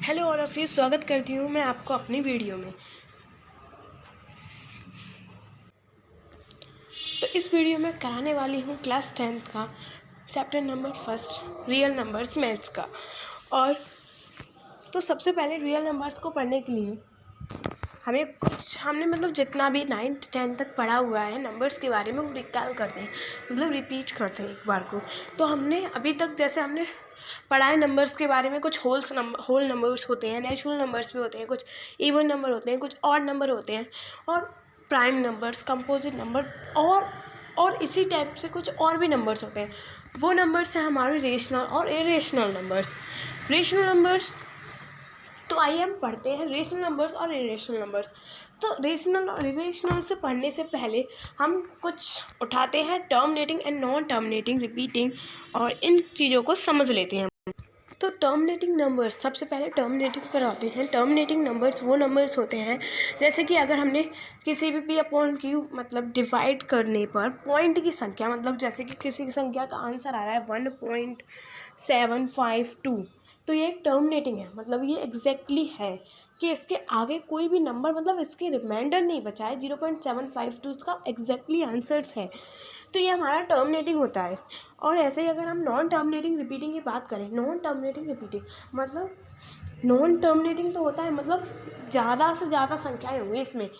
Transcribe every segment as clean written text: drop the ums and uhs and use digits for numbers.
Hello all of you, स्वागत करती हूँ मैं आपको अपनी वीडियो में। तो इस वीडियो में कराने वाली हूँ क्लास 10th का chapter number 1 real numbers maths का। और तो सबसे पहले रियल नंबर्स को पढ़ने के लिए हमने मतलब जितना भी 9th 10th तक पढ़ा हुआ है नंबर्स के बारे में वो रिकॉल करते हैं, मतलब रिपीट करते हैं एक बार को। तो हमने अभी तक जैसे हमने पढ़ा है नंबर्स के बारे में, कुछ होल नंबर्स होते हैं, नेचुरल नंबर्स भी होते हैं, कुछ इवन नंबर होते हैं, कुछ ऑड नंबर होते हैं, और प्राइम नंबर्स, कंपोजिट नंबर और इसी टाइप से कुछ और भी नंबर्स होते हैं। वो नंबर्स हैं हमारे रेशनल और इरेशनल नंबर्स। रेशनल नंबर्स तो आइए हम पढ़ते हैं रेशनल नंबर्स और इरेशनल नंबर्स। तो रेशनल और इरेशनल से पढ़ने से पहले हम कुछ उठाते हैं terminating and non terminating, repeating, और इन चीज़ों को समझ लेते हैं। तो टर्मिनेटिंग नंबर्स, सबसे पहले टर्मिनेटिंग पर आते हैं। टर्मिनेटिंग नंबर्स वो नंबर्स होते हैं जैसे कि अगर हमने किसी भी पी अपॉन क्यू मतलब डिवाइड करने पर पॉइंट की संख्या, मतलब जैसे कि किसी की संख्या का आंसर आ रहा है 1.752, तो ये एक टर्मिनेटिंग है, मतलब ये एग्जैक्टली है कि इसके आगे कोई भी नंबर, मतलब इसके रिमाइंडर नहीं बचा है, 0.752 इसका एग्जैक्टली आंसर्स है, तो ये हमारा टर्मिनेटिंग होता है। और ऐसे ही अगर हम नॉन टर्मिनेटिंग रिपीटिंग की बात करें, नॉन टर्मिनेटिंग रिपीटिंग मतलब नॉन टर्मिनेटिंग तो होता है मतलब ज़्यादा से ज़्यादा संख्याएं होंगी इसमें,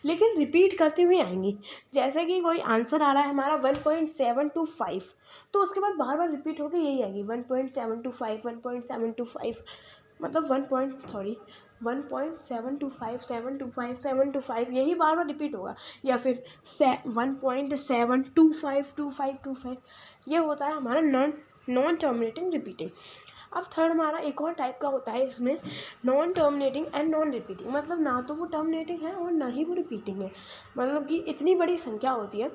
लेकिन रिपीट करती हुई आएंगी। जैसे कि कोई आंसर आ रहा है हमारा 1.725, तो उसके बाद बार बार रिपीट होकर यही आएगी 1.725, 1.725, मतलब 1.725, यही बार बार रिपीट होगा। या फिर 1.725, ये होता है हमारा नॉन टर्मिनेटिंग रिपीटिंग। अब थर्ड हमारा एक और टाइप का होता है इसमें, non terminating and non repeating, मतलब ना तो वो टर्मिनेटिंग है और ना ही वो रिपीटिंग है। मतलब कि इतनी बड़ी संख्या होती है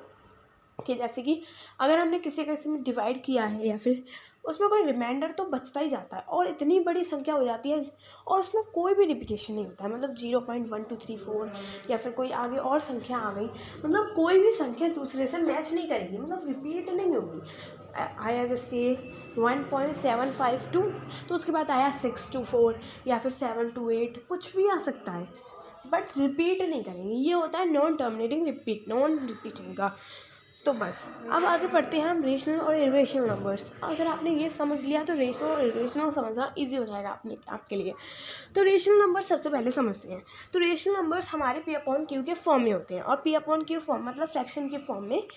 कि जैसे कि अगर हमने किसी में डिवाइड किया है या फिर उसमें कोई रिमाइंडर तो बचता ही जाता है, और इतनी बड़ी संख्या हो जाती है और उसमें कोई भी रिपीटेशन नहीं होता है, मतलब 0.1234 या फिर कोई आगे और संख्या आ गई, मतलब कोई भी संख्या दूसरे से मैच नहीं करेगी, मतलब रिपीट नहीं होगी। आया जैसे 1.752, तो उसके बाद आया 624 या फिर 728, कुछ भी आ सकता है, बट रिपीट नहीं करेंगे। ये होता है नॉन टर्मिनेटिंग नॉन रिपीटिंग का। तो बस अब आगे बढ़ते हैं हम रेशनल और इरेशनल नंबर्स। अगर आपने ये समझ लिया तो रेशनल और इरेशनल समझना इजी हो जाएगा आपके लिए। तो रेशनल नंबर सबसे पहले समझते हैं। तो रेशनल नंबर्स हमारे पी अपॉन क्यू के फॉर्म में होते हैं, और पी अपॉन क्यू फॉर्म मतलब फ्रैक्शन के फॉर्म में।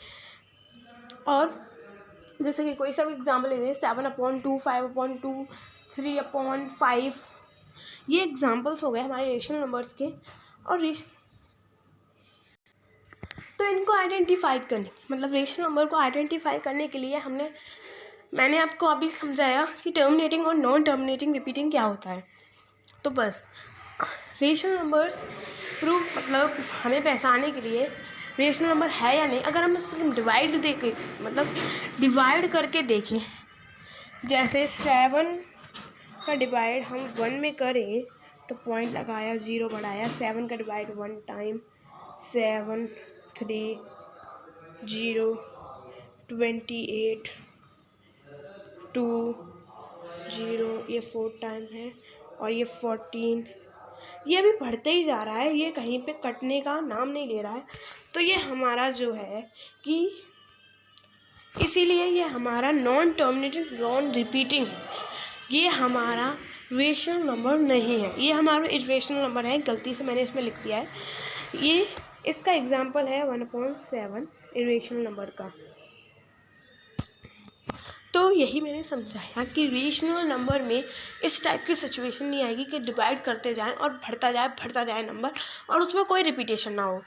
और जैसे कि कोई सब एग्जाम्पल ले लें, 7/2, 5/2, 3/5, ये एग्जाम्पल्स हो गए हमारे रेशनल नंबर्स के। और तो इनको आइडेंटिफाई करने, मतलब रेशनल नंबर को आइडेंटिफाई करने के लिए मैंने आपको अभी समझाया कि टर्मिनेटिंग और नॉन टर्मिनेटिंग रिपीटिंग क्या होता है। तो बस रेशनल नंबर्स प्रूव, मतलब हमें पहचानने के लिए रेशनल नंबर है या नहीं, अगर हम सिर्फ डिवाइड करके देखें, जैसे 7 का डिवाइड हम 1 में करें तो पॉइंट लगाया, 0 बढ़ाया, 7 का डिवाइड 1 टाइम, 7 3 0 28 2 0, ये 4 टाइम है, और ये 14, ये भी बढ़ते ही जा रहा है, ये कहीं पे कटने का नाम नहीं ले रहा है। तो ये हमारा जो है कि इसीलिए ये हमारा नॉन टर्मिनेटिंग नॉन रिपीटिंग, ये हमारा रेशनल नंबर नहीं है, ये हमारा इरेशनल नंबर है। गलती से मैंने इसमें लिख दिया है, ये इसका एग्जाम्पल है 1/7 इरेशनल नंबर का। तो यही मैंने समझाया कि रेशनल नंबर में इस टाइप की सिचुएशन नहीं आएगी कि डिवाइड करते जाएं और बढ़ता जाए नंबर, और उसमें कोई रिपीटेशन ना हो,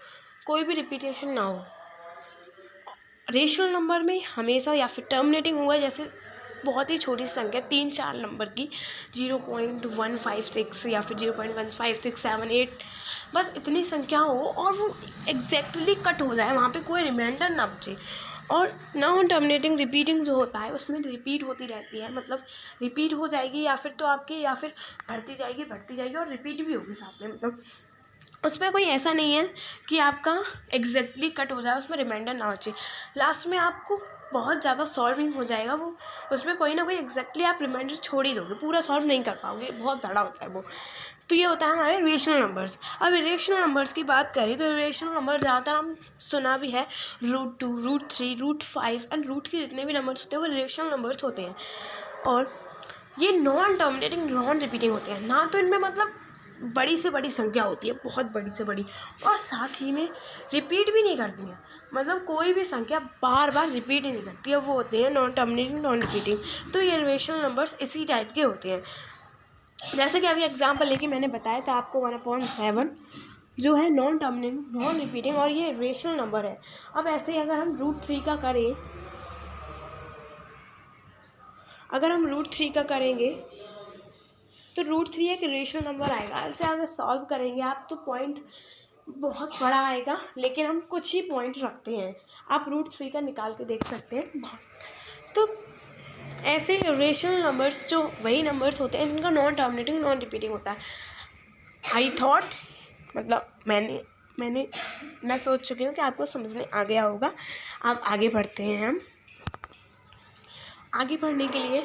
कोई भी रिपीटेशन ना हो। रेशनल नंबर में हमेशा या फिर टर्मिनेटिंग होगा, जैसे बहुत ही छोटी संख्या 3-4 नंबर की, 0.156 या फिर 0.15678, बस इतनी संख्या हो और वो एग्जैक्टली कट हो जाए, वहाँ पे कोई रिमाइंडर ना बचे। और नॉन टर्मिनेटिंग रिपीटिंग जो होता है उसमें रिपीट होती रहती है, मतलब रिपीट हो जाएगी या फिर तो आपकी या फिर बढ़ती जाएगी और रिपीट भी होगी साथ में, मतलब उसमें कोई ऐसा नहीं है कि आपका एग्जैक्टली कट हो जाए, उसमें रिमाइंडर ना बचे। लास्ट में आपको बहुत ज़्यादा सॉल्विंग हो जाएगा वो, उसमें कोई ना कोई एग्जैक्टली आप रिमाइंडर छोड़ ही दोगे, पूरा सॉल्व नहीं कर पाओगे, बहुत बड़ा होता है वो। तो ये होता है हमारे रेशनल नंबर्स। अब इरेशनल नंबर्स की बात करें तो इरेशनल नंबर ज़्यादातर हम सुना भी है, √2, √3, √5 एंड रूट के जितने भी नंबर्स होते हैं वो इरेशनल नंबर्स होते हैं। और ये नॉन टर्मिनेटिंग नॉन रिपीटिंग होते हैं, ना तो इनमें मतलब बड़ी से बड़ी संख्या होती है, बहुत बड़ी से बड़ी, और साथ ही में रिपीट भी नहीं करती हैं, मतलब कोई भी संख्या बार बार रिपीट ही नहीं करती है, वो होते हैं नॉन टर्मिनेटिंग नॉन रिपीटिंग। तो ये इरेशनल नंबर्स इसी टाइप के होते हैं। जैसे कि अभी एग्जांपल लेके मैंने बताया था आपको 1/7 जो है नॉन टर्मिनेटिंग नॉन रिपीटिंग, और ये रेशनल नंबर है। अब ऐसे ही अगर हम √3 का करें, अगर हम √3 का करेंगे तो √3 एक रेशनल नंबर आएगा। ऐसे अगर सॉल्व करेंगे आप तो पॉइंट बहुत बड़ा आएगा, लेकिन हम कुछ ही पॉइंट रखते हैं, आप √3 का निकाल के देख सकते हैं। तो ऐसे रेशनल नंबर्स जो वही नंबर्स होते हैं जिनका नॉन टर्मिनेटिंग नॉन रिपीटिंग होता है। आई थॉट मतलब मैं सोच चुकी हूँ कि आपको समझने आ गया होगा। अब आगे बढ़ते हैं। हम आगे बढ़ने के लिए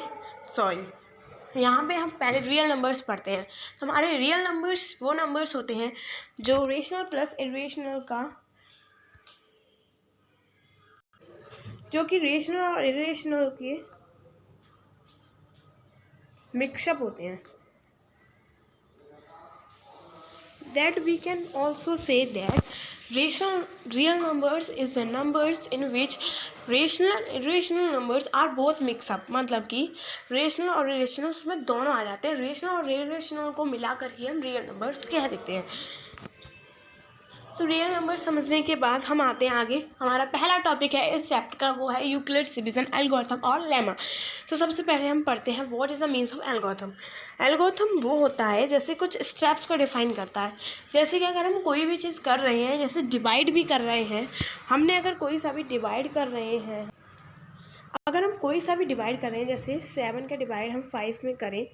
यहाँ पे हम पहले रियल नंबर्स पढ़ते हैं। हमारे रियल नंबर्स वो नंबर्स होते हैं जो रेशनल प्लस इरेशनल का, जो कि रेशनल और इरेशनल के मिक्सअप होते हैं। That we can also say that real numbers is the numbers in which rational and irrational numbers are both mix up, मतलब कि रेशनल और इरेशनल उसमें दोनों आ जाते हैं। रेशनल और इरेशनल को मिलाकर ही हम रियल नंबर्स कह देते हैं। तो रियल नंबर समझने के बाद हम आते हैं आगे। हमारा पहला टॉपिक है इस चैप्टर का, वो है यूक्लिड्स डिवीजन, एल्गोरिथम और लेमा। तो सबसे पहले हम पढ़ते हैं what is the means of algorithm. Algorithm वो होता है जैसे कुछ स्टेप्स को डिफाइन करता है। जैसे कि अगर हम कोई भी चीज़ कर रहे हैं, जैसे डिवाइड भी कर रहे हैं, हमने अगर कोई सा भी डिवाइड कर रहे हैं, अगर हम कोई सा भी डिवाइड कर रहे हैं, जैसे 7 का डिवाइड हम 5 में करें,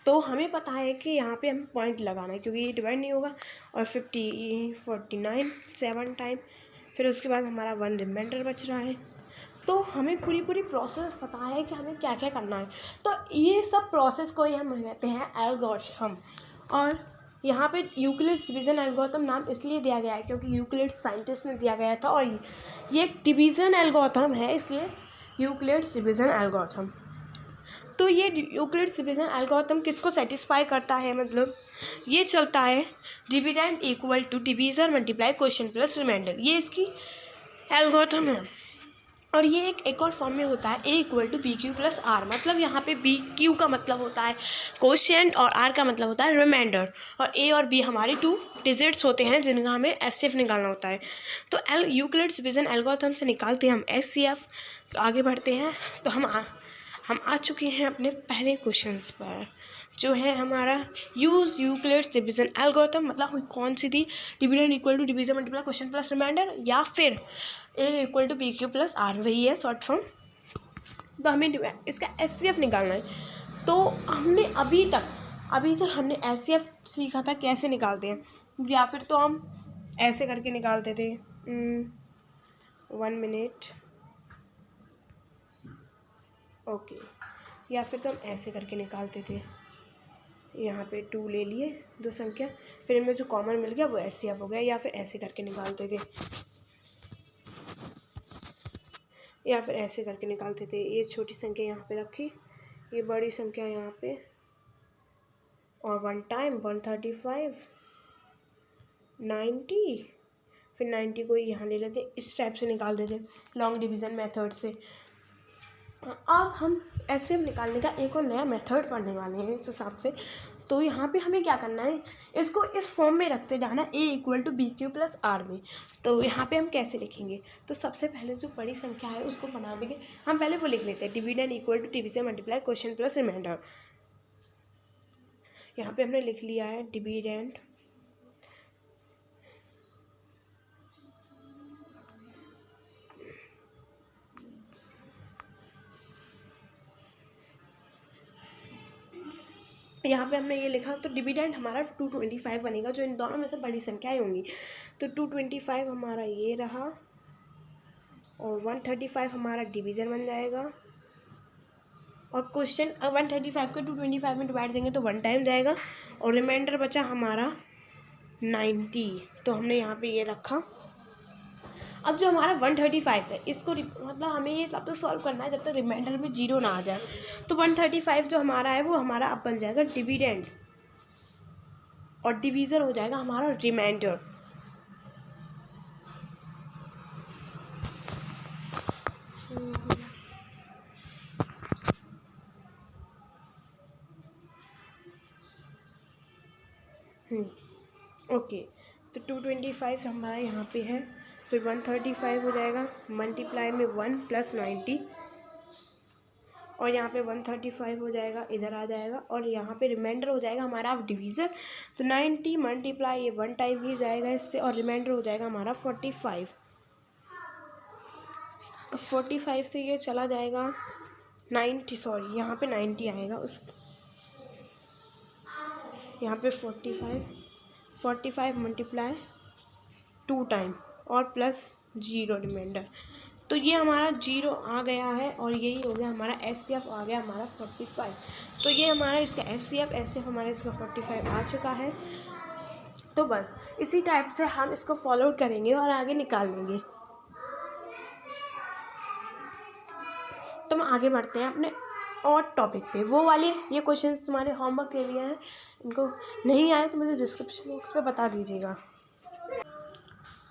तो हमें पता है कि यहाँ पे हमें पॉइंट लगाना है क्योंकि ये डिवाइड नहीं होगा। और 49 7 टाइम, फिर उसके बाद हमारा 1 रिमाइंडर बच रहा है। तो हमें पूरी प्रोसेस पता है कि हमें क्या क्या करना है। तो ये सब प्रोसेस को ही हम कहते हैं एल्गोरिथम। और यहाँ पे यूक्लिड्स डिवीजन एल्गोरिथम नाम इसलिए दिया गया है क्योंकि यूक्लिड्स साइंटिस्ट ने दिया गया था, और ये एक डिवीज़न एल्गोरिथम है, इसलिए यूक्लिड्स डिवीजन एल्गोरिथम। तो ये यूक्लिड्स डिवीजन एल्गोरिथम किसको सेटिस्फाई करता है, मतलब ये चलता है dividend equal to divisor multiply question plus remainder, ये इसकी एल्गोरिथम है। और ये एक और फॉर्म में होता है A = BQ + R, मतलब यहाँ पे BQ का मतलब होता है क्वोशिएंट और R का मतलब होता है रिमाइंडर, और A और B हमारे 2 डिजिट्स होते हैं जिनका हमें HCF निकालना होता है। तो यूक्लिड्स डिवीजन एल्गोरिथम से निकालते हैं हम HCF। तो आगे बढ़ते हैं। तो हम आ चुके हैं अपने पहले क्वेश्चंस पर, जो है हमारा यूज़ यूक्लिड्स डिवीजन एल्गोरिथम, मतलब कौन सी थी, dividend equal to divisor multiply question plus remainder, या फिर A = BQ + R, वही है शॉर्ट फॉर्म। तो हमें इसका HCF निकालना है। तो हमने अभी तक हमने HCF सीखा था कैसे निकालते हैं, या फिर तो हम ऐसे करके निकालते थे। 1 मिनट, ओके। या फिर तो हम ऐसे करके निकालते थे, यहाँ पे 2 ले लिए 2 संख्या, फिर इनमें जो कॉमन मिल गया वो HCF हो गया, या फिर ऐसे करके निकालते थे, या फिर ऐसे करके निकालते थे। ये छोटी संख्या यहाँ पे रखी, ये बड़ी संख्या यहाँ पे, और 1 टाइम 135 90, फिर 90 को यहाँ ले लेते, इस टाइप से निकालते थे लॉन्ग डिवीज़न मेथड से। अब हम HCF निकालने का एक और नया मेथड पढ़ने वाले हैं इस हिसाब से। तो यहाँ पे हमें क्या करना है, इसको इस फॉर्म में रखते जाना, A = BQ + R में। तो यहाँ पे हम कैसे लिखेंगे, तो सबसे पहले जो बड़ी संख्या है उसको बना देंगे। हम पहले वो लिख लेते हैं, dividend equal to divisor multiply question plus remainder. यहाँ पे हमने लिख लिया है डिविडेंड यहाँ पे हमने ये लिखा, तो डिविडेंड हमारा 225 बनेगा, जो इन दोनों में से बड़ी संख्याएं होंगी। तो 225 हमारा ये रहा, और 135 हमारा डिवीज़न बन जाएगा। और क्वेश्चन 135 को 225 में डिवाइड देंगे तो 1 टाइम जाएगा, और रिमाइंडर बचा हमारा 90। तो हमने यहाँ पे ये रखा। अब जो हमारा 135 है, इसको मतलब हमें ये तब तक सॉल्व करना है जब तक रिमाइंडर में 0 ना आ जाए। तो 135 जो हमारा है वो हमारा अब बन जाएगा डिविडेंड, और डिवीज़न हो जाएगा हमारा रिमाइंडर। ओके, तो 225 हमारा यहाँ पे है, फिर 135 हो जाएगा, मल्टीप्लाई में 1 + 90, और यहाँ पे 135 हो जाएगा, इधर आ जाएगा, और यहाँ पे रिमाइंडर हो जाएगा हमारा डिवीज़र। तो 90 मल्टीप्लाई, ये 1 टाइम ही जाएगा इससे, और रिमाइंडर हो जाएगा हमारा 45। 45 से ये चला जाएगा 90, सॉरी यहाँ पे 90 आएगा, उस यहाँ पे 45 मल्टीप्लाई 2 टाइम, और प्लस 0 रिमाइंडर। तो ये हमारा 0 आ गया है, और यही हो गया हमारा SCF आ गया हमारा 45। तो ये हमारा इसका SCF हमारा इसका 45 आ चुका है। तो बस इसी टाइप से हम इसको फॉलो करेंगे और आगे निकाल लेंगे। तो हम आगे बढ़ते हैं अपने और टॉपिक पे। वो वाले ये क्वेश्चन तुम्हारे होमवर्क के लिए हैं, इनको नहीं आए तो मुझे डिस्क्रिप्शन बॉक्स पे बता दीजिएगा।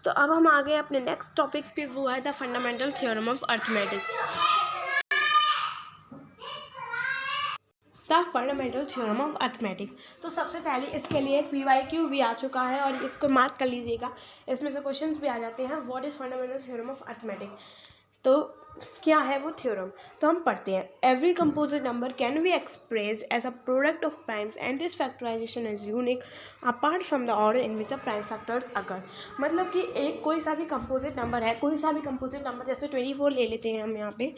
तो अब हम आ गए अपने नेक्स्ट टॉपिक पे, वो है the fundamental theorem of arithmetic. The fundamental theorem of arithmetic. तो सबसे पहले इसके लिए एक PYQ भी आ चुका है, और इसको मार्क कर लीजिएगा, इसमें से क्वेश्चंस भी आ जाते हैं। What is fundamental theorem of arithmetic, तो क्या है वो थ्योरम। तो हम पढ़ते हैं, every composite number can be expressed as a product of primes and this factorisation is unique apart from the order in which the prime factors occur. मतलब कि एक कोई सा भी कंपोजिट नंबर है, कोई सा भी कंपोजिट नंबर, जैसे 24 ले लेते हैं हम यहाँ पे,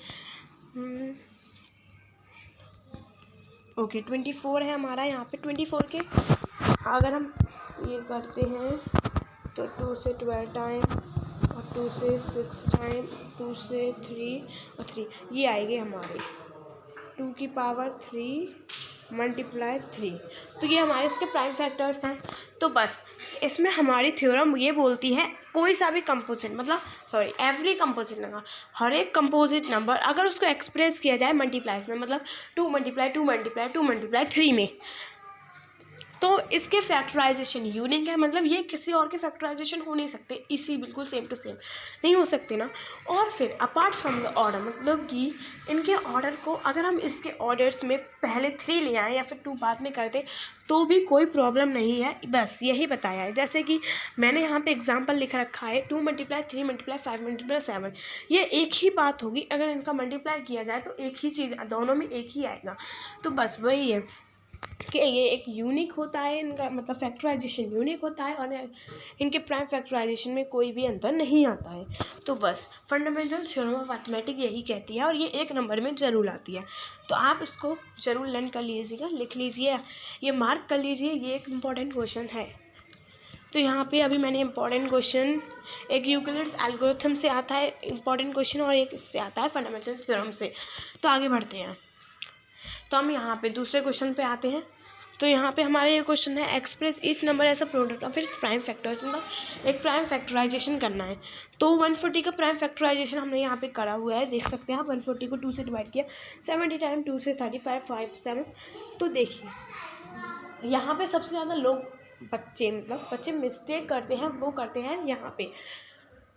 ओके 24 है हमारा। यहाँ पे 24 के अगर हम ये करते हैं तो 2 से 12 टाइम, और 2 से 6 टाइम, 2 से 3 और 3, ये आएंगे हमारे 2 की पावर 3 मल्टीप्लाई 3। तो ये हमारे इसके प्राइम फैक्टर्स हैं। तो बस इसमें हमारी थ्योरम ये बोलती है, कोई सा भी कंपोजिट एवरी कंपोजिट नंबर, हर एक कंपोजिट नंबर अगर उसको एक्सप्रेस किया जाए मल्टीप्लाइज में, मतलब 2 मल्टीप्लाई 2 मल्टीप्लाई 2 मल्टीप्लाई 3 में, तो इसके फैक्टराइजेशन यूनिक है। मतलब ये किसी और के फैक्टराइजेशन हो नहीं सकते, इसी बिल्कुल सेम टू सेम नहीं हो सकते ना। और फिर अपार्ट फ्रॉम द ऑर्डर, मतलब कि इनके ऑर्डर को अगर हम इसके ऑर्डर्स में पहले 3 ले आएँ या फिर 2 बाद में कर दें तो भी कोई प्रॉब्लम नहीं है। बस यही बताया है, जैसे कि मैंने यहाँ पे एग्जांपल लिख रखा है 2 मल्टीप्लाई 3 मल्टीप्लाई 5 मल्टीप्लाई 7। ये एक ही बात होगी, अगर इनका मल्टीप्लाई किया जाए तो एक ही चीज़, दोनों में एक ही आएगा। तो बस वही है कि ये एक यूनिक होता है, इनका मतलब फैक्टराइजेशन यूनिक होता है, और इनके प्राइम फैक्टराइजेशन में कोई भी अंतर नहीं आता है। तो बस फंडामेंटल थ्योरम ऑफ अर्थमेटिक यही कहती है, और ये 1 नंबर में ज़रूर आती है। तो आप इसको ज़रूर लर्न कर लीजिएगा, लिख लीजिए, ये मार्क कर लीजिए, ये एक इम्पॉर्टेंट क्वेश्चन है। तो यहाँ पे अभी मैंने इम्पॉर्टेंट क्वेश्चन, एक यूक्लिड्स एल्गोरिथम से आता है इम्पॉर्टेंट क्वेश्चन, और एक इससे आता है फंडामेंटल थ्योरम से। तो आगे बढ़ते हैं। तो हम यहाँ पे दूसरे क्वेश्चन पे आते हैं। तो यहाँ पे हमारा ये क्वेश्चन है, express each number as a product of its prime factors, मतलब एक प्राइम फैक्टराइजेशन करना है। तो 140 का प्राइम फैक्टराइजेशन हमने यहाँ पे करा हुआ है, देख सकते हैं आप। 140 को 2 से डिवाइड किया, 70 टाइम 2 से 35 5 7। तो देखिए यहाँ पे सबसे ज़्यादा लोग बच्चे मिस्टेक करते हैं, वो करते हैं यहाँ पे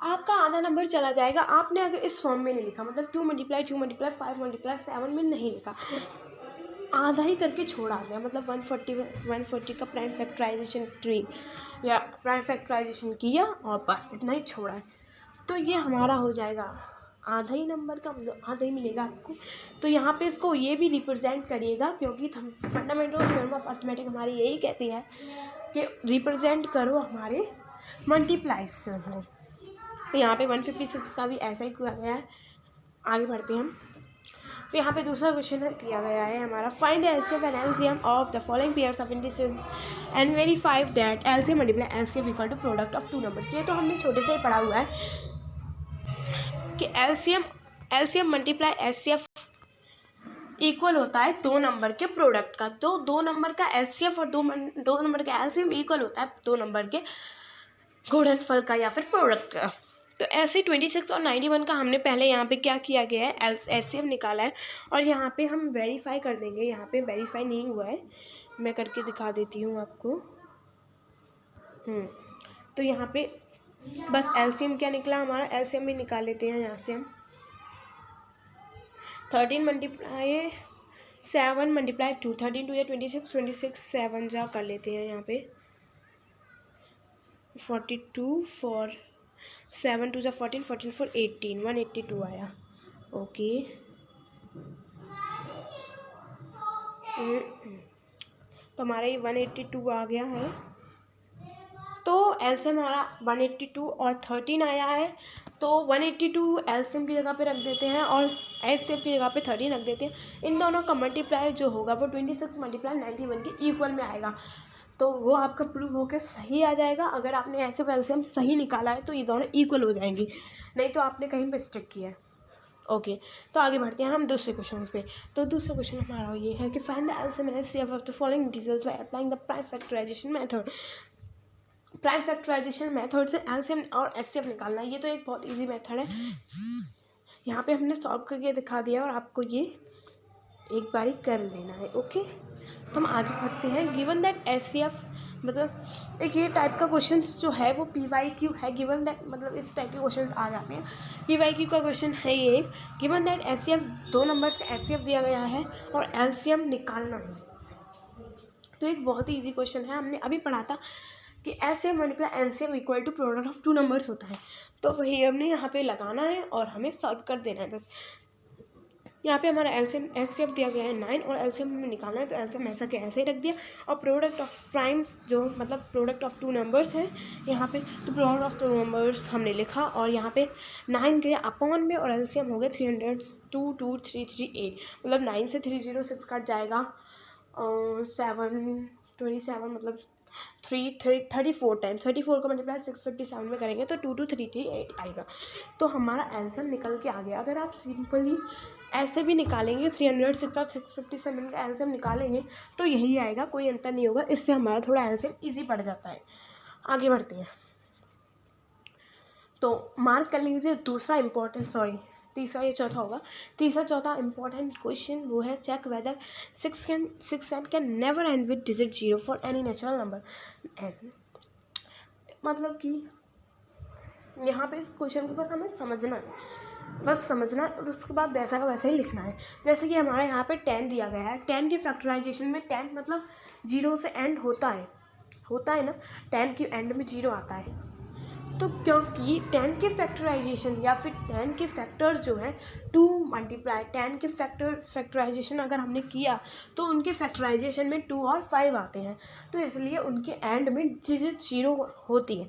आपका आधा नंबर चला जाएगा। आपने अगर इस फॉर्म में नहीं लिखा, मतलब 2 मल्टीप्लाई 2 मल्टीप्लाई 5 मल्टीप्लाई 7 में नहीं लिखा, आधा ही करके छोड़ा गया, मतलब 140 का प्राइम फैक्टराइजेशन ट्री या प्राइम फैक्टराइजेशन किया और बस इतना ही छोड़ा है। तो ये हमारा हो जाएगा आधा ही नंबर का, मतलब आधा ही मिलेगा आपको। तो यहाँ पे इसको ये भी रिप्रेजेंट करिएगा, क्योंकि फंडामेंटल थ्योरम ऑफ अर्थमेटिक हमारी यही कहती है कि रिप्रेजेंट करो हमारे मल्टीप्लाइज को। यहाँ पे 156 का भी ऐसा ही किया गया है। आगे बढ़ते हैं हम। तो यहाँ पे दूसरा क्वेश्चन है दिया गया है हमारा, find the LCM and LCM of the following pairs of indices and verify that LCM multiply LCM equal to product of two numbers. ये तो हमने छोटे से ही पढ़ा हुआ है कि एलसीएम मल्टीप्लाई एचसीएफ इक्वल होता है दो नंबर के प्रोडक्ट का। तो दो नंबर का एचसीएफ और दो नंबर का एलसीएम इक्वल होता है दो नंबर के गुणनफल का या फिर प्रोडक्ट का। तो ऐसे 26 और 91 का हमने पहले यहाँ पे क्या किया गया है, एचसीएफ निकाला है और यहाँ पे हम वेरीफाई कर देंगे। यहाँ पे वेरीफाई नहीं हुआ है, मैं करके दिखा देती हूँ आपको। तो यहाँ पे बस एलसीएम क्या निकला हमारा, एलसीएम भी निकाल लेते हैं यहाँ से हम। 13 मल्टीप्लाई 7 मल्टीप्लाई 2, 13 2 या 26, 26 7 जा कर लेते हैं यहाँ पे। 42 4 7 2 जा 14, 14 4 18, 182 आया। ओके तो हमारा ये 182 आ गया है। तो एलसीएम हमारा 182 और 13 आया है। तो 182 एलसीएम की जगह पे रख देते हैं और एचसीएफ की जगह पे 13 रख देते हैं। इन दोनों का मल्टीप्लाई जो होगा वो 26 मल्टीप्लाई 91 के इक्वल में आएगा। तो वो आपका प्रूव होकर सही आ जाएगा। अगर आपने ऐसे एलसीएम सही निकाला है तो ये दोनों इक्वल हो जाएंगी, नहीं तो आपने कहीं मिस्टेक किया है। ओके तो आगे बढ़ते हैं हम दूसरे क्वेश्चन पे। तो दूसरा क्वेश्चन हमारा ये है कि find the LCM and HCF of the following integers by applying the prime factorisation method. Prime factorisation method से एलसीएम और एचसीएफ निकालना, ये तो एक बहुत इजी मेथड है। यहाँ पे हमने सॉल्व करके दिखा दिया और आपको ये एक बारी कर लेना है। ओके तो हम आगे बढ़ते हैं। गिवन दैट एचसीएफ मतलब एक ये टाइप का क्वेश्चन जो है वो PYQ है। गिवन दैट मतलब इस टाइप के क्वेश्चन आ जाते हैं। PYQ का क्वेश्चन है ये, गिवन दैट एचसीएफ दो नंबर्स का एचसीएफ दिया गया है और एलसीएम निकालना है। तो एक बहुत ही ईजी क्वेश्चन है, हमने अभी पढ़ा था कि HCF multiply LCM equal to product of two numbers होता है। तो वही हमने यहाँ पे लगाना है और हमें सॉल्व कर देना है बस। यहाँ पे हमारा एलसीएम एचसीएफ दिया गया है 9 और एलसीएम हमें निकालना है। तो एलसीएम ऐसा के ऐसे ही रख दिया और प्रोडक्ट ऑफ प्राइम्स जो मतलब प्रोडक्ट ऑफ टू नंबर्स है यहाँ पे, तो प्रोडक्ट ऑफ टू नंबर्स हमने लिखा और यहाँ पे 9 गया अपॉन में और एलसीएम हो गया 3022338। मतलब 9 से 306 कट जाएगा, 727 मतलब 34 टाइम्स 34 का मल्टीप्लाई 657 में करेंगे तो 22338 आएगा। तो हमारा एलसीएम निकल के आ गया। अगर आप सिंपली ऐसे भी निकालेंगे 306 और 657 का एलसीएम निकालेंगे तो यही आएगा, कोई अंतर नहीं होगा। इससे हमारा थोड़ा एलसीएम इजी पड़ जाता है। आगे बढ़ते हैं। तो मार्क कर लीजिए दूसरा इम्पोर्टेंट तीसरा ये चौथा होगा। तीसरा चौथा इम्पोर्टेंट क्वेश्चन वो है, check whether 6 and can never end with digit 0 for any natural number n। मतलब कि यहाँ पे इस क्वेश्चन को बस हमें समझना और उसके बाद वैसा का वैसा ही लिखना है। जैसे कि हमारे यहाँ पे 10 दिया गया है। 10 के फैक्टराइजेशन में 10 मतलब 0 से एंड होता है ना, 10 के एंड में 0 आता है। तो क्योंकि 10 के फैक्टराइजेशन या फिर 10 के फैक्टर जो है 2 मल्टीप्लाई 10 के फैक्टराइजेशन अगर हमने किया तो उनके फैक्टराइजेशन में 2 और 5 आते हैं। तो इसलिए उनके एंड में डिजिट 0 होती है।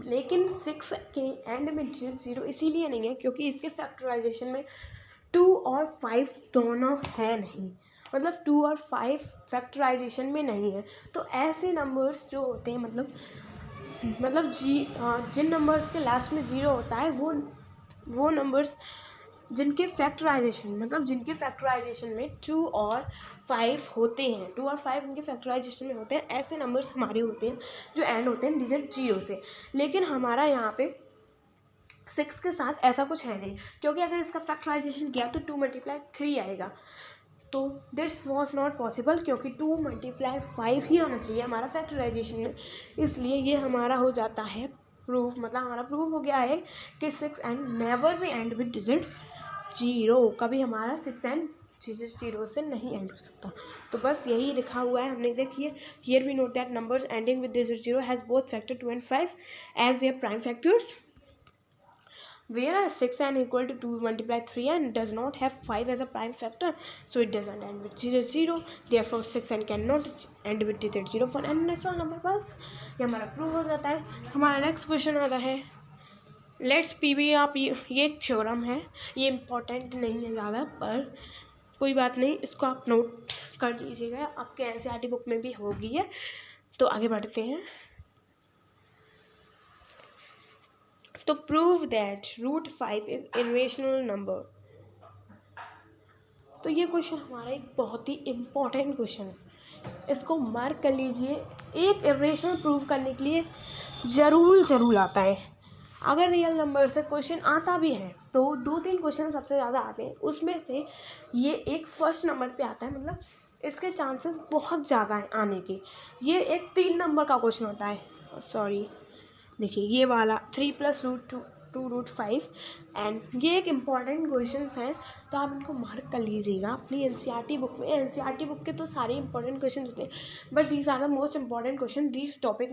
लेकिन 6 के एंड में डिजिट 0 इसीलिए नहीं है क्योंकि इसके फैक्टराइजेशन में 2 और 5 दोनों है नहीं, मतलब 2 और 5 फैक्टराइजेशन में नहीं है। तो ऐसे नंबर्स जो होते हैं मतलब जिन नंबर्स के लास्ट में 0 होता है वो नंबर्स जिनके फैक्टराइजेशन में 2 और 5 होते हैं, 2 और 5 उनके फैक्टराइजेशन में होते हैं, ऐसे नंबर्स हमारे होते हैं जो एंड होते हैं डिजिट 0 से। लेकिन हमारा यहाँ पे 6 के साथ ऐसा कुछ है नहीं, क्योंकि अगर इसका फैक्टराइजेशन किया तो 2 मल्टीप्लाई 3 आएगा। तो दिस वॉज नॉट पॉसिबल क्योंकि 2 मल्टीप्लाई 5 ही आना चाहिए हमारा फैक्टराइजेशन में। इसलिए ये हमारा हो जाता है प्रूफ, मतलब हमारा प्रूफ हो गया है कि 6 एंड नेवर भी एंड विद डिजिट 0। कभी हमारा 6 एंड डिजिट 0 से नहीं एंड हो सकता। तो बस यही लिखा हुआ है हमने। देखिए, here we note that numbers ending with digit 0 has both factor 2 and 5 as their prime factors, whereas 6 and equal to 2 multiply 3 and does not have 5 as a prime factor, so it doesn't end with 0. Therefore 6 and cannot end with digit 0 for any natural number। बस ये हमारा prove हो जाता है। हमारा next question आता है let's P भी आप ये एक थ्योरम है, ये इम्पोर्टेंट नहीं है ज़्यादा, पर कोई बात नहीं, इसको आप नोट कर लीजिएगा, आपके एनसीईआरटी बुक में भी होगी है। तो आगे बढ़ते हैं। तो prove that √5 is irrational number. तो ये क्वेश्चन हमारा एक बहुत ही इम्पोर्टेंट क्वेश्चन है, इसको मार्क कर लीजिए। एक इरेशनल प्रूव करने के लिए ज़रूर आता है। अगर रियल नंबर से क्वेश्चन आता भी है तो 2-3 क्वेश्चन सबसे ज़्यादा आते हैं, उसमें से ये एक फर्स्ट नंबर पे आता है, मतलब इसके चांसेस बहुत ज़्यादा हैं आने के। ये एक 3 नंबर का क्वेश्चन होता है, सॉरी देखिए ये वाला 3 + √2 एंड ये एक इम्पॉर्टेंट क्वेश्चन है, तो आप इनको मार्क कर लीजिएगा अपनी एनसीईआरटी बुक में। एनसीईआरटी बुक के तो सारे इंपॉर्टेंट क्वेश्चन होते हैं, but these are the most important question. इस टॉपिक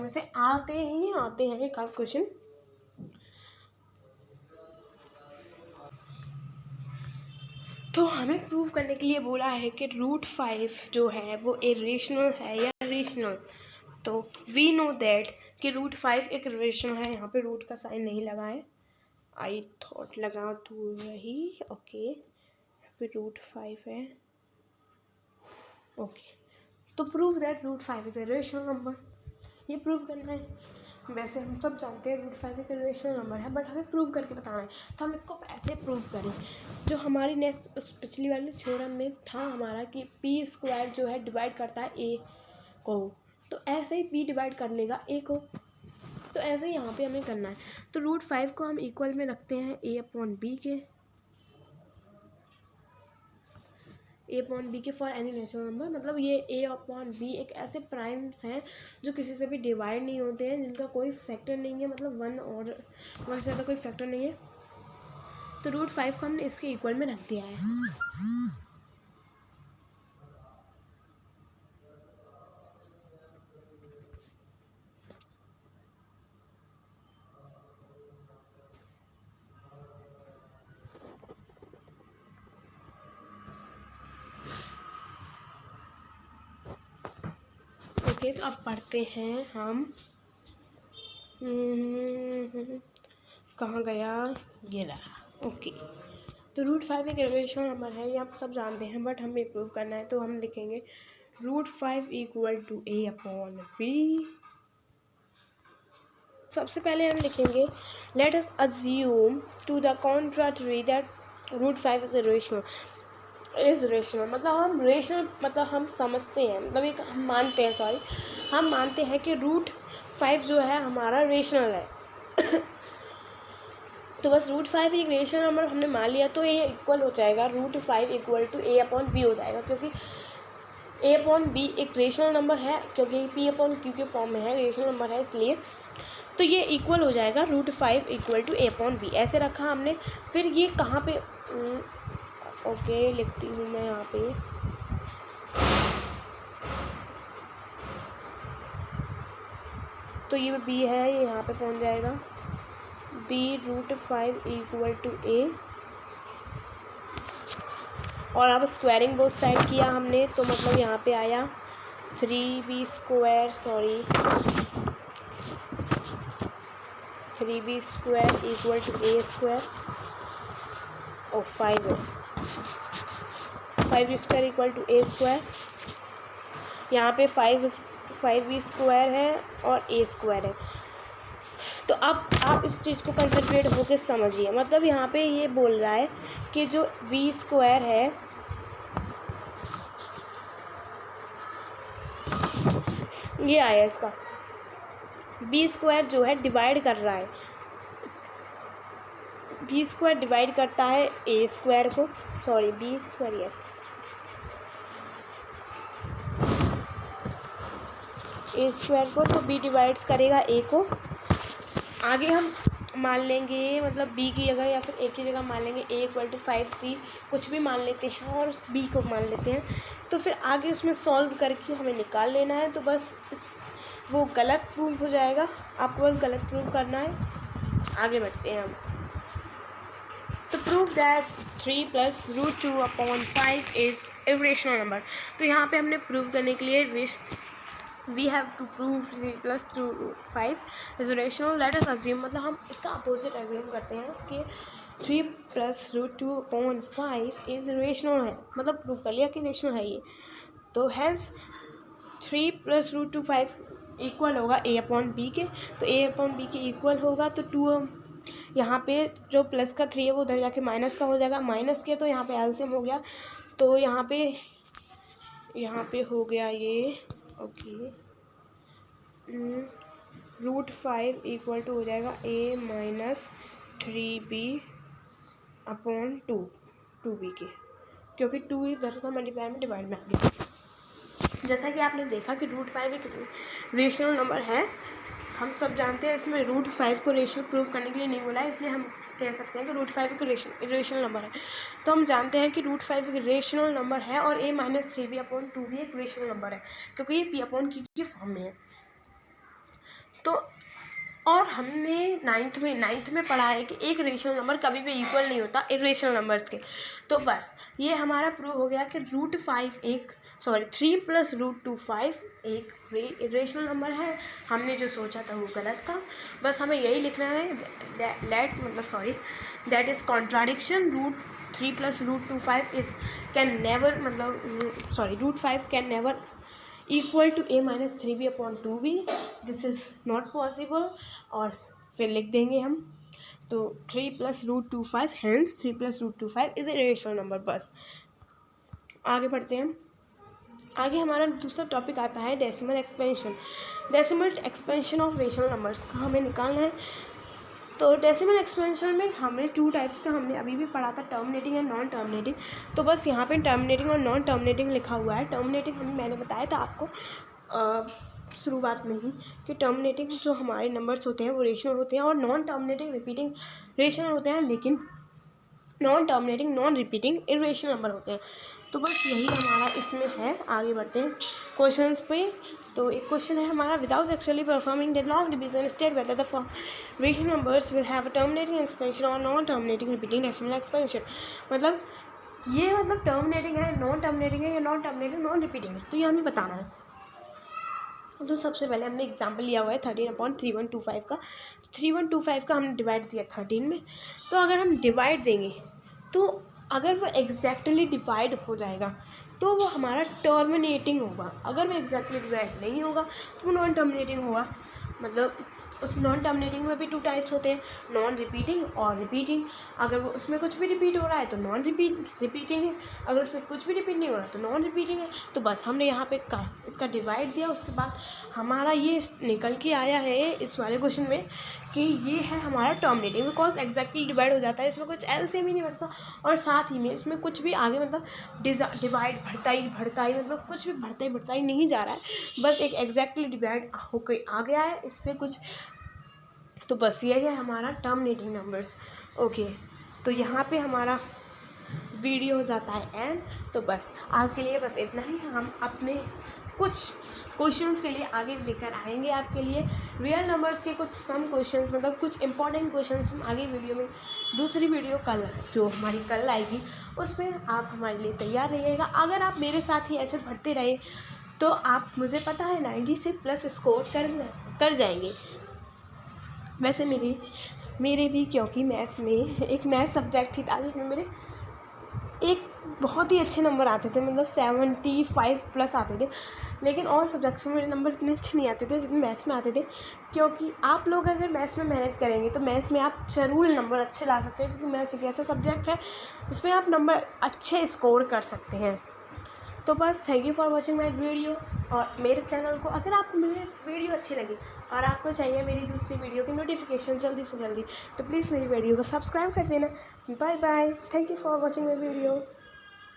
में से आते हैं एक आध क्वेश्चन। तो हमें प्रूव करने के लिए बोला है कि √5 जो है वो इरेशनल है या रेशनल। तो वी नो दैट कि √5 एक रेशनल है। यहाँ पे रूट का साइन नहीं लगा है, आई थॉट लगा तो रही, ओके। यहाँ पे √5 है, ओके। तो prove that √5 is a rational number, ये प्रूव करना है। वैसे हम सब जानते हैं √5 एक रेशनल नंबर है, बट हमें प्रूव करके बताना है। तो हम इसको ऐसे प्रूव करें, जो हमारी नेक्स्ट पिछली वाली थ्योरम में था हमारा कि p² जो है डिवाइड करता है a को, तो ऐसे ही p डिवाइड कर लेगा a को, तो ऐसे ही यहाँ पे हमें करना है। तो √5 को हम इक्वल में रखते हैं a/b के, a/b के फॉर एनी नेचुरल नंबर। मतलब ये a/b एक ऐसे प्राइम्स हैं जो किसी से भी डिवाइड नहीं होते हैं, जिनका कोई फैक्टर नहीं है, मतलब 1 और 1 से ज़्यादा कोई फैक्टर नहीं है। तो √5 को हमने इसके इक्वल में रख दिया है। ओके, तो अब पढ़ते हैं हम, कहाँ गया, ये रहा, ओके। तो √5 एक रेशनल नंबर है, ये आप सब जानते हैं, बट हमें प्रूव करना है। तो हम लिखेंगे √5 = a/b। सबसे पहले हम लिखेंगे let us assume to the contrary that √5 is rational. मतलब हम रेशनल, मतलब हम समझते हैं, मतलब एक हम मानते हैं, सॉरी हम मानते हैं कि √5 जो है हमारा रेशनल है। तो बस √5 एक रेशनल नंबर हमने मान लिया, तो ये इक्वल हो जाएगा √5 = a/b हो जाएगा, क्योंकि a/b एक रेशनल नंबर है, क्योंकि p/q के फॉर्म में है, रेशनल नंबर है इसलिए। तो ये इक्वल हो जाएगा √5 = a/b, ऐसे रखा हमने। फिर ये कहाँ पे, ओके लिखती हूँ मैं यहाँ पे, तो ये b है, ये यहाँ पे पहुँच जाएगा b √5 = a, और अब स्क्वायरिंग बोथ साइड किया हमने, तो मतलब यहाँ पे आया 3b², सॉरी 3b² = a² और 5b² a²। यहाँ पे 5b² है और a² है। तो अब आप इस चीज़ को कंसंट्रेट होकर समझिए। मतलब यहाँ पे ये बोल रहा है कि जो b² है, ये आया इसका b² जो है डिवाइड कर रहा है, b² डिवाइड करता है a² को, सॉरी b², यस a² को, तो b डिवाइड्स करेगा a को। आगे हम मान लेंगे, मतलब b की जगह या फिर a की जगह मान लेंगे a = 5c, कुछ भी मान लेते हैं और b को मान लेते हैं। तो फिर आगे उसमें सॉल्व करके हमें निकाल लेना है, तो बस वो गलत प्रूव हो जाएगा, आपको बस गलत प्रूव करना है। आगे बढ़ते हैं हम। तो prove that 3 + √2/5 is irrational number. तो यहाँ पे हमने प्रूव करने के लिए we have to prove 3 + 2 = 5 is rational. Let us assume, मतलब हम इसका अपोजिट अज्यूम करते हैं कि 3 + √2/5 इज रेशनल है, मतलब प्रूव कर लिया कि रेशनल है ये। तो हैंस 3 + √2/5 इक्वल होगा a/b के, तो a/b के इक्वल होगा तो 2 यहाँ पे जो प्लस का 3 है वो उधर जाके माइनस का हो जाएगा, माइनस के तो यहाँ पे एलसीएम हो गया, तो यहाँ पे हो गया ये ओके √5 इक्वल टू हो जाएगा a - 3b/2 के, क्योंकि 2 इधर का मल्टीप्लाई में डिवाइड में आ गया। जैसा कि आपने देखा कि √5 एक रेशनल नंबर है। हम सब जानते हैं इसमें √5 को रेशनल प्रूव करने के लिए नहीं बोला है, इसलिए हम कह सकते हैं कि √5 एक रेशनल नंबर है। तो हम जानते हैं कि √5 एक रेशनल नंबर है और a - 3b/2 भी एक रेशनल नंबर है, क्योंकि ये p/q की फॉर्म में है। तो और हमने नाइन्थ में पढ़ा है कि एक रेशनल नंबर कभी भी इक्वल नहीं होता इरेशनल नंबर्स के। तो बस ये हमारा प्रूव हो गया कि 3 + √2/5 एक इरेशनल नंबर है। हमने जो सोचा था वो गलत था, बस हमें यही लिखना है that is contradiction. 3 + √2/5 √5 can never equal to a - 3b/2b, this is not possible. और फिर लिख देंगे हम, तो 3 + √2/5 hence 3 + √2/5 is a rational number. बस आगे बढ़ते हैं। आगे हमारा दूसरा टॉपिक आता है decimal expansion. Decimal expansion of rational numbers का हमें निकालना है। तो डेसिमल एक्सपेंशन में हमें 2 टाइप्स का हमने अभी भी पढ़ा था, टर्मिनेटिंग एंड नॉन टर्मिनेटिंग। तो बस यहाँ पे टर्मिनेटिंग और नॉन टर्मिनेटिंग लिखा हुआ है। टर्मिनेटिंग मैंने बताया था आपको शुरुआत में ही कि टर्मिनेटिंग जो हमारे नंबर्स होते हैं वो रेशनल होते हैं, और नॉन टर्मिनेटिंग रिपीटिंग रेशनल होते हैं, लेकिन non terminating non repeating irrational number होते हैं। तो बस यही हमारा इसमें है। आगे बढ़ते हैं क्वेश्चंस पे। तो एक क्वेश्चन है हमारा, without actually performing the long division state whether the rational numbers will have a terminating expansion और non terminating repeating decimal expansion. मतलब टर्मिनेटिंग है, नॉन टर्मिनेटिंग है, या नॉन टर्मिनेटिंग नॉन रिपीटिंग है, तो ये हमें बताना है। तो सबसे पहले हमने एग्जाम्पल लिया हुआ है 13/3125 का। 3125 का हमने डिवाइड दिया 13 में। तो अगर हम डिवाइड देंगे तो अगर वो एग्जैक्टली डिवाइड हो जाएगा तो वो हमारा टर्मिनेटिंग होगा। अगर वो एग्जैक्टली डिवाइड नहीं होगा तो वो नॉन टर्मिनेटिंग होगा। मतलब उस नॉन टर्मिनेटिंग में भी 2 टाइप्स होते हैं, नॉन रिपीटिंग और रिपीटिंग। अगर वो उसमें कुछ भी रिपीट हो रहा है तो नॉन रिपीटिंग है, अगर उसमें कुछ भी रिपीट नहीं हो रहा तो नॉन रिपीटिंग है। तो बस हमने यहाँ पे इसका डिवाइड दिया, उसके बाद हमारा ये निकल के आया है इस वाले क्वेश्चन में कि ये है हमारा टर्मिनेटिंग, बिकॉज एग्जैक्टली डिवाइड हो जाता है, इसमें कुछ एलसीएम ही नहीं बचता, और साथ ही में इसमें कुछ भी आगे मतलब डिवाइड भड़काई मतलब कुछ भी बढ़ताई नहीं जा रहा है, बस एक एग्जैक्टली डिवाइड होकर आ गया है, इससे कुछ। तो बस यही है हमारा टर्मिनेटिंग नंबर्स। ओके, तो यहाँ पे हमारा वीडियो हो जाता है एंड। तो बस आज के लिए बस इतना ही। हम अपने कुछ क्वेश्चंस के लिए आगे लेकर आएंगे आपके लिए रियल नंबर्स के कुछ सम क्वेश्चंस, मतलब कुछ इंपॉर्टेंट क्वेश्चंस हम आगे वीडियो में, दूसरी वीडियो कल जो हमारी कल आएगी उसमें आप हमारे लिए तैयार रहिएगा। अगर आप मेरे साथ ही ऐसे पढ़ते रहे तो आप, मुझे पता है 90 से प्लस स्कोर कर जाएंगे। वैसे मेरे भी, क्योंकि मैथ्स में एक मैथ्स सब्जेक्ट ही था जिसमें मेरे एक बहुत ही अच्छे नंबर आते थे, मतलब 75+ आते थे, लेकिन और सब्जेक्ट्स में मेरे नंबर इतने अच्छे नहीं आते थे जितने मैथ्स में आते थे। क्योंकि आप लोग अगर मैथ्स में मेहनत करेंगे तो मैथ्स में आप जरूर नंबर अच्छे ला सकते हैं, क्योंकि मैथ्स एक ऐसा सब्जेक्ट है जिसमें आप नंबर अच्छे स्कोर कर सकते हैं। तो बस thank you for watching my video. और मेरे चैनल को, अगर आपको मेरी वीडियो अच्छी लगी और आपको चाहिए मेरी दूसरी वीडियो की नोटिफिकेशन जल्दी से जल्दी, तो प्लीज़ मेरी वीडियो को सब्सक्राइब कर देना। Bye bye, thank you for watching my video.